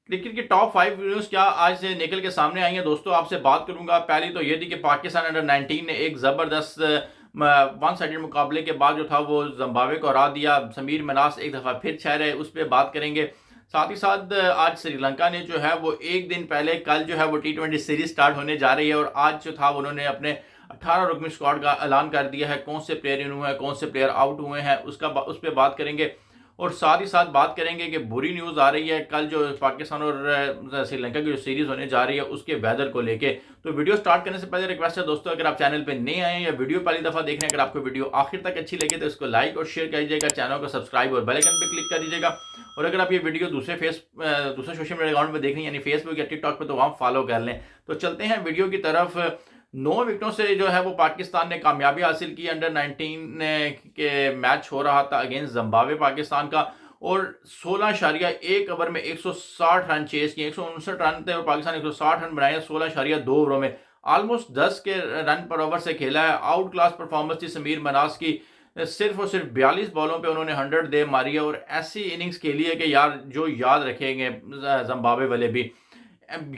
Cricket की top 5 news क्या आज से निकल के सामने आई हैं दोस्तों, आपसे बात करूंगा। पहली तो ये थी कि पाकिस्तान अंडर 19 ने एक ज़बरदस्त वन साइडेड मुकाबले के बाद जो था वो जिम्बाब्वे को हरा दिया। समीर मनास एक दफ़ा फिर छह रहे, उस पर बात करेंगे। साथ ही साथ आज श्रीलंका ने जो है वो एक दिन पहले कल जो है वो T20 सीरीज स्टार्ट होने जा रही है, और आज जो था उन्होंने अपने 18 रुकनी स्क्वाड का ऐलान कर दिया है। कौन से प्लेयर इन हुए हैं, कौन से प्लेयर आउट हुए हैं, उस पर बात करेंगे। और साथ ही साथ बात करेंगे कि बुरी न्यूज़ आ रही है कल जो पाकिस्तान और श्रीलंका की जो सीरीज़ होने जा रही है उसके वेदर को लेके। तो वीडियो स्टार्ट करने से पहले रिक्वेस्ट है दोस्तों, अगर आप चैनल पे नए आए या वीडियो पहली दफ़ा देख रहे हैं, अगर आपको वीडियो आखिर तक अच्छी लगे तो इसको लाइक और शेयर कर दीजिएगा, चैनल को सब्सक्राइब और बेल आइकन पे क्लिक कर दीजिएगा। और अगर आप ये वीडियो दूसरे सोशल मीडिया अकाउंट में देख रहे हैं यानी फेसबुक या टिकटॉक पे, तो वहाँ फॉलो कर लें। तो चलते हैं वीडियो की तरफ। 9 विकेटों से जो है वो पाकिस्तान ने कामयाबी हासिल की। अंडर 19 के मैच हो रहा था अगेंस्ट जिम्बाब्वे पाकिस्तान का, और 16.1 ओवर में 160 रन चेस किए। 159 रन थे और पाकिस्तान 160 रन बनाए 16.2 ओवरों में। ऑलमोस्ट 10 के रन पर ओवर से खेला है। आउट क्लास परफॉर्मेंस थी समीर मनास की। सिर्फ और सिर्फ 42 बॉलों पे उन्होंने 100 दे मारी है, और ऐसी इनिंग्स खेली है कि यार जो याद रखेंगे जिम्बाब्वे वाले भी।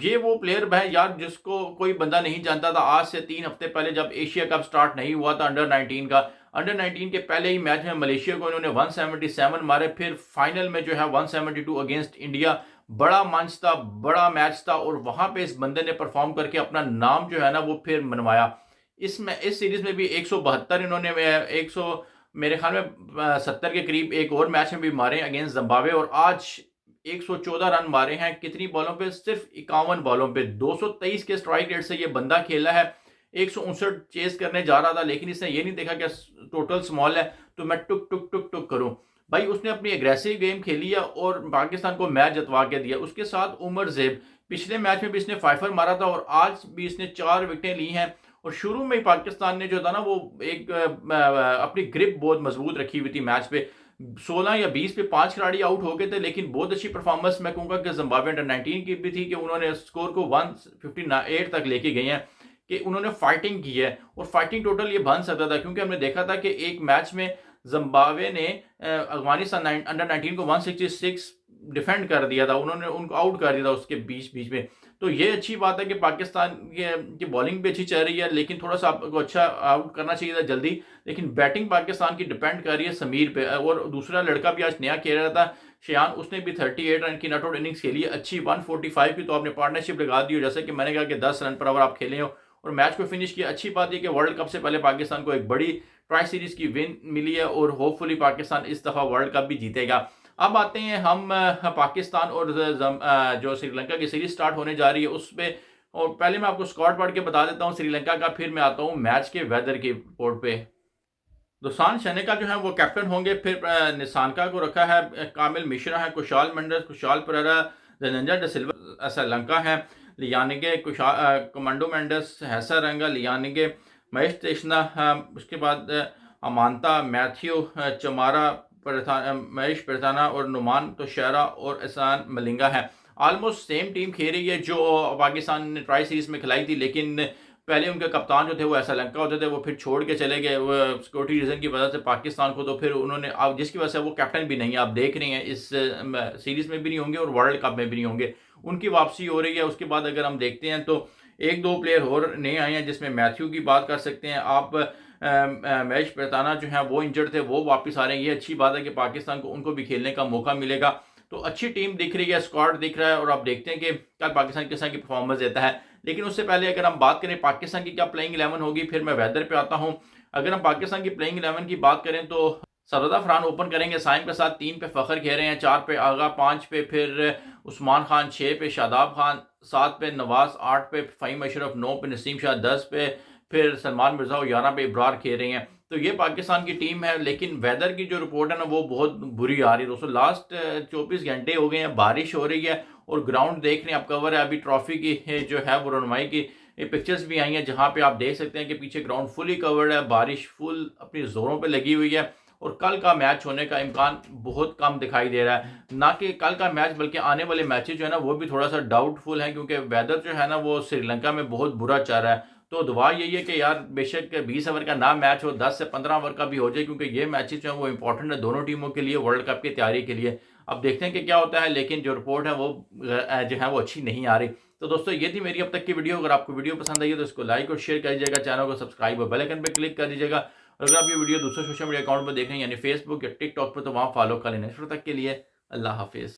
ये वो प्लेयर है यार जिसको कोई बंदा नहीं जानता था आज से 3 हफ्ते पहले, जब एशिया कप स्टार्ट नहीं हुआ था अंडर 19 का। अंडर 19 के पहले ही मैच में मलेशिया को इन्होंने 177 मारे, फिर फाइनल में जो है 172 अगेंस्ट इंडिया। बड़ा मंच था, बड़ा मैच था, और वहां पे इस बंदे ने परफॉर्म करके अपना नाम जो है ना वो फिर मनवाया। इस सीरीज में भी 172 इन्होंने 100 मेरे ख्याल में 70 के करीब एक और मैच में भी मारे अगेंस्ट जिम्बाब्वे, और आज 114 रन मारे हैं। कितनी बॉलों पे? सिर्फ 51 बॉलों पे। 223 के स्ट्राइक रेट से ये बंदा खेला है। 159 चेस करने जा रहा था, लेकिन इसने ये नहीं देखा कि टोटल स्मॉल है तो मैं टुक टुक टुक टुक करूं। भाई उसने अपनी एग्रेसिव गेम खेली है और पाकिस्तान को मैच जतवा के दिया। उसके साथ उमर जेब, पिछले मैच में भी इसने फाइफर मारा था और आज भी इसने 4 विकेटें ली हैं। और शुरू में ही पाकिस्तान ने जो था ना वो एक अपनी ग्रिप बहुत मजबूत रखी हुई थी मैच पे। 16 या 20 पे 5 खिलाड़ी आउट हो गए थे, लेकिन बहुत अच्छी परफॉर्मेंस मैं कहूँगा कि जिम्बाब्वे अंडर 19 की भी थी कि उन्होंने स्कोर को 158 तक लेके गए हैं, कि उन्होंने फाइटिंग की है। और फाइटिंग टोटल ये बन सकता था, क्योंकि हमने देखा था कि एक मैच में जिम्बाब्वे ने अफगानिस्तान अंडर 19 को 166 डिफेंड कर दिया था, उन्होंने उनको आउट कर दिया था उसके बीच बीच में। तो ये अच्छी बात है कि पाकिस्तान की बॉलिंग भी अच्छी चल रही है, लेकिन थोड़ा सा आपको अच्छा आउट करना चाहिए था जल्दी। लेकिन बैटिंग पाकिस्तान की डिपेंड कर रही है समीर पे। और दूसरा लड़का भी आज नया खेल रहा था, शेयान, उसने भी 38 रन की नॉट आउट इनिंग्स खेली है अच्छी। 145 की तो आपने पार्टनरशिप लगा दी हो, जैसे कि मैंने कहा कि 10 रन पर ओवर आप खेले हो और मैच को फिनिश किया। अच्छी बात है कि वर्ल्ड कप से पहले पाकिस्तान को एक बड़ी ट्राई सीरीज की विन मिली है, और होपफुली पाकिस्तान इस दफ़ा वर्ल्ड कप भी जीतेगा। अब आते हैं हम पाकिस्तान और जो श्रीलंका की सीरीज स्टार्ट होने जा रही है उस पर। और पहले मैं आपको स्कॉट पढ़ के बता देता हूँ श्रीलंका का, फिर मैं आता हूँ मैच के वेदर की रिपोर्ट पे। दुसान शनेका जो है वो कैप्टन होंगे। फिर निसानका को रखा है, कामिल मिश्रा है, कुशाल मेंडिस, कुशाल परेरा, धनंजय ड सिल्वा श्रीलंका है, लियानिगे कमांडो मेंडिस, हैसा रंगा लियानिगे, महेश तेशना, उसके बाद अमानता, मैथ्यू, चमारा, महेश प्रधाना और नुमान तो शहरा और एहसान मलिंगा है। ऑलमोस्ट सेम टीम खेल रही है जो पाकिस्तान ने ट्राई सीरीज में खिलाई थी, लेकिन पहले उनके कप्तान जो थे वो श्रीलंका होते थे, वो फिर छोड़ के चले गए वो सिक्योरिटी रीजन की वजह से पाकिस्तान को। तो फिर उन्होंने, अब जिसकी वजह से वो कैप्टन भी नहीं है, आप देख रहे हैं इस सीरीज में भी नहीं होंगे और वर्ल्ड कप में भी नहीं होंगे। उनकी वापसी हो रही है। उसके बाद अगर हम देखते हैं तो एक दो प्लेयर और नए आए हैं, जिसमें मैथ्यू की बात कर सकते हैं आप। महेश प्रताना जो है वो इंजर्ड थे, वो वापस आ रहे हैं। ये अच्छी बात है कि पाकिस्तान को उनको भी खेलने का मौका मिलेगा। तो अच्छी टीम दिख रही है, स्क्वाड दिख रहा है, और आप देखते हैं कि कल पाकिस्तान किस तरह की परफॉर्मेंस देता है। लेकिन उससे पहले अगर हम बात करें पाकिस्तान की क्या प्लेइंग 11 होगी, फिर मैं वेदर पे आता हूं। अगर हम पाकिस्तान की प्लेइंग 11 की बात करें तो सरदा फरहान ओपन करेंगे साइम के साथ, 3 पे फ़खर खेल रहे हैं, 4 पे आगा, 5 पे फिर उस्मान खान, 6 पे शादाब खान, 7 पे नवाज, 8 पे फ़हीम अशरफ, 9 पे नसीम शाह, 10 पे फिर सलमान मिर्जा और 11 पे इब्रार खेल रहे हैं। तो ये पाकिस्तान की टीम है। लेकिन वेदर की जो रिपोर्ट है ना वो बहुत बुरी आ रही है दोस्तों। लास्ट 24 घंटे हो गए हैं, बारिश हो रही है, और ग्राउंड देख रहे हैं आप, कवर है अभी ट्रॉफी की जो है वो रनमाई की पिक्चर्स भी आई हैं, जहां पे आप देख सकते हैं कि पीछे ग्राउंड फुली कवर्ड है, बारिश फुल अपनी जोरों पे लगी हुई है, और कल का मैच होने का इम्कान बहुत कम दिखाई दे रहा है। ना कि कल का मैच बल्कि आने वाले मैचेज जो है ना वो भी थोड़ा सा डाउटफुल है, क्योंकि वेदर जो है ना वो श्रीलंका में बहुत बुरा चल रहा है। तो दुआ यही है कि यार बेशक 20 ओवर का ना मैच हो, 10 से 15 ओवर का भी हो जाए, क्योंकि ये मैचेज जो है वो इंपॉर्टेंट है दोनों टीमों के लिए वर्ल्ड कप की तैयारी के लिए। अब देखते हैं कि क्या होता है, लेकिन जो रिपोर्ट है वो जो है वो अच्छी नहीं आ रही। तो दोस्तों ये थी मेरी अब तक की वीडियो। अगर आपको वीडियो पसंद आई है तो इसको लाइक और शेयर कर दीजिएगा, चैनल को सब्सक्राइब और बेल आइकन पे क्लिक कर दीजिएगा। और अगर आप ये वीडियो दूसरे सोशल मीडिया अकाउंट पर देखें यानी फेसबुक या टिकटॉक पर, तो वहाँ फॉलो कर लेना। तब तक के लिए अल्लाह हाफिज़।